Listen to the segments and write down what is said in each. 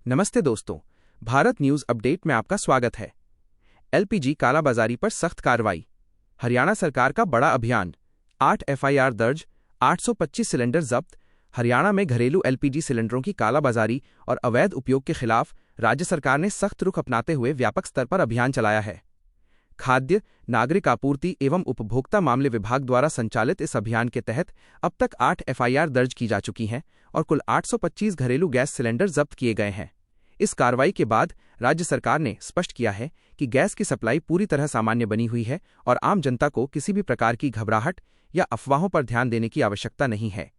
नमस्ते दोस्तों, Bharat news update में आपका स्वागत है। एलपीजी कालाबाजारी पर सख्त कार्रवाई। हरियाणा सरकार का बड़ा अभियान। 8 एफआईआर दर्ज, 825 सिलेंडर जब्त। हरियाणा में घरेलू एलपीजी सिलेंडरों की कालाबाजारी और अवैध उपयोग के खिलाफ राज्य सरकार ने सख्त रुख अपनाते हुए व्यापक स्तर पर अभियान चलाया है। खाद्य, नागरिक आपूर्ति एवं उपभोक्ता मामले विभाग द्वारा संचालित इस अभियान के तहत अब तक 8 एफआईआर दर्ज की जा चुकी हैं और कुल 825 घरेलू गैस सिलेंडर जब्त किए गए हैं। इस कार्रवाई के बाद राज्य सरकार ने स्पष्ट किया है कि गैस की सप्लाई पूरी तरह सामान्य बनी हुई है और आम जनता को किसी भी प्रकार की घबराहट या अफवाहों पर ध्यान देने की आवश्यकता नहीं है।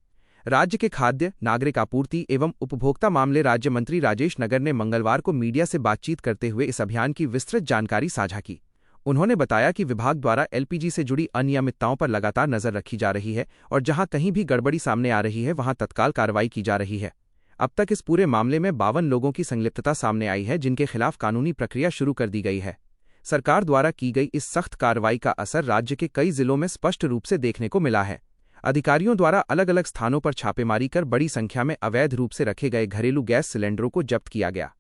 राज्य के खाद्य, नागरिक आपूर्ति एवं उपभोक्ता मामले राज्य मंत्री राजेश नगर ने मंगलवार को मीडिया से बातचीत करते हुए इस अभियान की विस्तृत जानकारी साझा की। उन्होंने बताया कि विभाग द्वारा एलपीजी से जुड़ी अनियमितताओं पर लगातार नजर रखी जा रही है और जहां कहीं भी गड़बड़ी सामने आ रही है वहां तत्काल कार्रवाई की जा रही है। अब तक इस पूरे मामले में 52 लोगों की संलिप्तता सामने आई है, जिनके खिलाफ कानूनी प्रक्रिया शुरू कर दी गई है। सरकार द्वारा की गई इस सख्त कार्रवाई का असर राज्य के कई जिलों में स्पष्ट रूप से देखने को मिला है। अधिकारियों द्वारा अलग अलग स्थानों पर छापेमारी कर बड़ी संख्या में अवैध रूप से रखे गए घरेलू गैस सिलेंडरों को जब्त किया गया।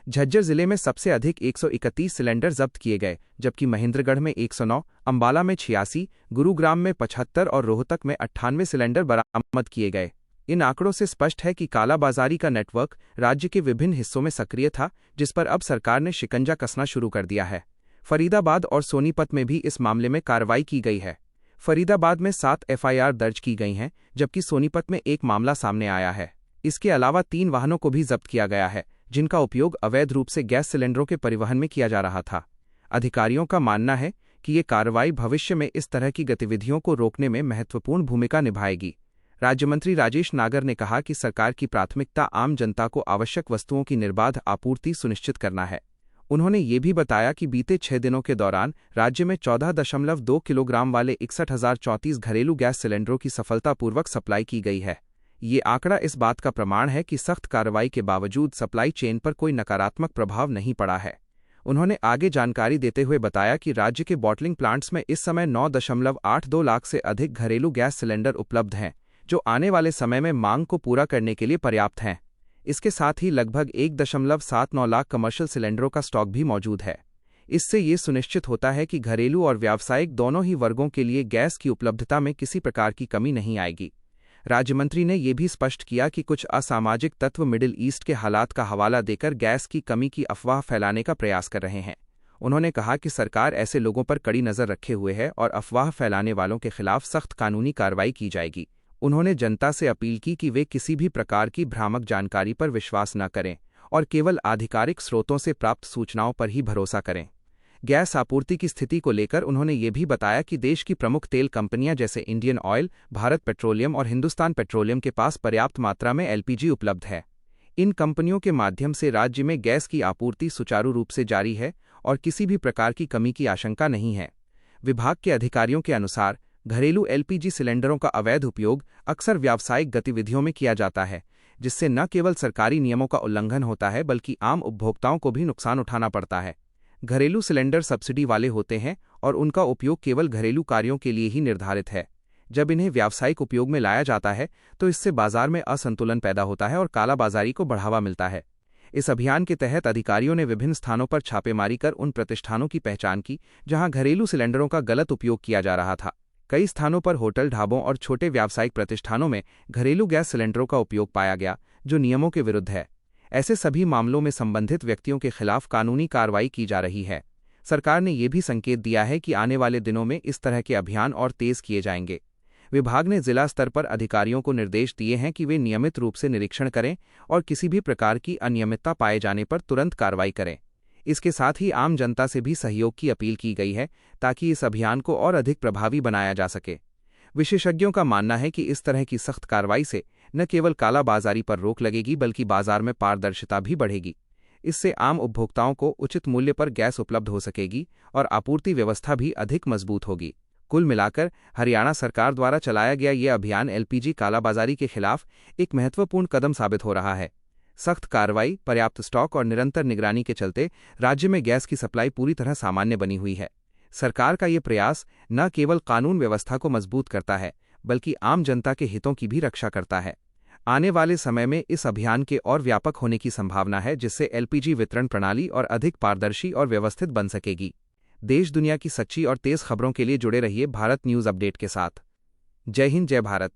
झज्जर जिले में सबसे अधिक 131 सिलेंडर जब्त किए गए, जबकि महेंद्रगढ़ में 109, अंबाला में 86, गुरुग्राम में 75 और रोहतक में 98 सिलेंडर बरामद किए गए। इन आंकड़ों से स्पष्ट है कि कालाबाजारी का नेटवर्क राज्य के विभिन्न हिस्सों में सक्रिय था, जिस पर अब सरकार ने शिकंजा कसना शुरू कर दिया है। फरीदाबाद और सोनीपत में भी इस मामले में कार्रवाई की गई है। फरीदाबाद में 7 एफआईआर दर्ज की गई हैं, जबकि सोनीपत में एक मामला सामने आया है। इसके अलावा 3 वाहनों को भी जब्त किया गया है, जिनका उपयोग अवैध रूप से गैस सिलेंडरों के परिवहन में किया जा रहा था। अधिकारियों का मानना है कि ये कार्रवाई भविष्य में इस तरह की गतिविधियों को रोकने में महत्वपूर्ण भूमिका निभाएगी। राज्य मंत्री राजेश नागर ने कहा कि सरकार की प्राथमिकता आम जनता को आवश्यक वस्तुओं की निर्बाध आपूर्ति सुनिश्चित करना है। उन्होंने ये भी बताया कि बीते 6 दिनों के दौरान राज्य में 14.2 किलोग्राम वाले 61,034 घरेलू गैस सिलेंडरों की सफलतापूर्वक सप्लाई की गई है। ये आंकड़ा इस बात का प्रमाण है कि सख्त कार्रवाई के बावजूद सप्लाई चेन पर कोई नकारात्मक प्रभाव नहीं पड़ा है। उन्होंने आगे जानकारी देते हुए बताया कि राज्य के बॉटलिंग प्लांट्स में इस समय 9.82 लाख से अधिक घरेलू गैस सिलेंडर उपलब्ध हैं, जो आने वाले समय में मांग को पूरा करने के लिए पर्याप्त हैं। इसके साथ ही लगभग 1.79 लाख कमर्शियल सिलेंडरों का स्टॉक भी मौजूद है। इससे ये सुनिश्चित होता है कि घरेलू और व्यावसायिक दोनों ही वर्गों के लिए गैस की उपलब्धता में किसी प्रकार की कमी नहीं आएगी। राज्य मंत्री ने यह भी स्पष्ट किया कि कुछ असामाजिक तत्व मिडिल ईस्ट के हालात का हवाला देकर गैस की कमी की अफवाह फैलाने का प्रयास कर रहे हैं। उन्होंने कहा कि सरकार ऐसे लोगों पर कड़ी नजर रखे हुए है और अफवाह फैलाने वालों के खिलाफ सख्त कानूनी कार्रवाई की जाएगी। उन्होंने जनता से अपील की कि वे किसी भी प्रकार की भ्रामक जानकारी पर विश्वास न करें और केवल आधिकारिक स्रोतों से प्राप्त सूचनाओं पर ही भरोसा करें। गैस आपूर्ति की स्थिति को लेकर उन्होंने ये भी बताया कि देश की प्रमुख तेल कंपनियां जैसे इंडियन ऑयल, भारत पेट्रोलियम और हिंदुस्तान पेट्रोलियम के पास पर्याप्त मात्रा में एलपीजी उपलब्ध है। इन कंपनियों के माध्यम से राज्य में गैस की आपूर्ति सुचारू रूप से जारी है और किसी भी प्रकार की कमी की आशंका नहीं है। विभाग के अधिकारियों के अनुसार घरेलू एलपीजी सिलेंडरों का अवैध उपयोग अक्सर व्यावसायिक गतिविधियों में किया जाता है, जिससे न केवल सरकारी नियमों का उल्लंघन होता है बल्कि आम उपभोक्ताओं को भी नुकसान उठाना पड़ता है। घरेलू सिलेंडर सब्सिडी वाले होते हैं और उनका उपयोग केवल घरेलू कार्यों के लिए ही निर्धारित है। जब इन्हें व्यावसायिक उपयोग में लाया जाता है तो इससे बाजार में असंतुलन पैदा होता है और कालाबाजारी को बढ़ावा मिलता है। इस अभियान के तहत अधिकारियों ने विभिन्न स्थानों पर छापेमारी कर उन प्रतिष्ठानों की पहचान की जहां घरेलू सिलेंडरों का गलत उपयोग किया जा रहा था। कई स्थानों पर होटल, ढाबों और छोटे व्यावसायिक प्रतिष्ठानों में घरेलू गैस सिलेंडरों का उपयोग पाया गया, जो नियमों के विरुद्ध है। ऐसे सभी मामलों में संबंधित व्यक्तियों के खिलाफ कानूनी कार्रवाई की जा रही है। सरकार ने यह भी संकेत दिया है कि आने वाले दिनों में इस तरह के अभियान और तेज किए जाएंगे। विभाग ने जिला स्तर पर अधिकारियों को निर्देश दिए हैं कि वे नियमित रूप से निरीक्षण करें और किसी भी प्रकार की अनियमितता पाए जाने पर तुरंत कार्रवाई करें। इसके साथ ही आम जनता से भी सहयोग की अपील की गई है ताकि इस अभियान को और अधिक प्रभावी बनाया जा सके। विशेषज्ञों का मानना है कि इस तरह की सख्त कार्रवाई से न केवल कालाबाजारी पर रोक लगेगी बल्कि बाजार में पारदर्शिता भी बढ़ेगी। इससे आम उपभोक्ताओं को उचित मूल्य पर गैस उपलब्ध हो सकेगी और आपूर्ति व्यवस्था भी अधिक मजबूत होगी। कुल मिलाकर हरियाणा सरकार द्वारा चलाया गया ये अभियान एलपीजी कालाबाजारी के खिलाफ एक महत्वपूर्ण कदम साबित हो रहा है। सख्त कार्रवाई, पर्याप्त स्टॉक और निरंतर निगरानी के चलते राज्य में गैस की सप्लाई पूरी तरह सामान्य बनी हुई है। सरकार का ये प्रयास न केवल कानून व्यवस्था को मजबूत करता है बल्कि आम जनता के हितों की भी रक्षा करता है। आने वाले समय में इस अभियान के और व्यापक होने की संभावना है, जिससे एलपीजी वितरण प्रणाली और अधिक पारदर्शी और व्यवस्थित बन सकेगी। देश दुनिया की सच्ची और तेज खबरों के लिए जुड़े रहिए भारत न्यूज़ अपडेट के साथ। जय हिंद, जय भारत।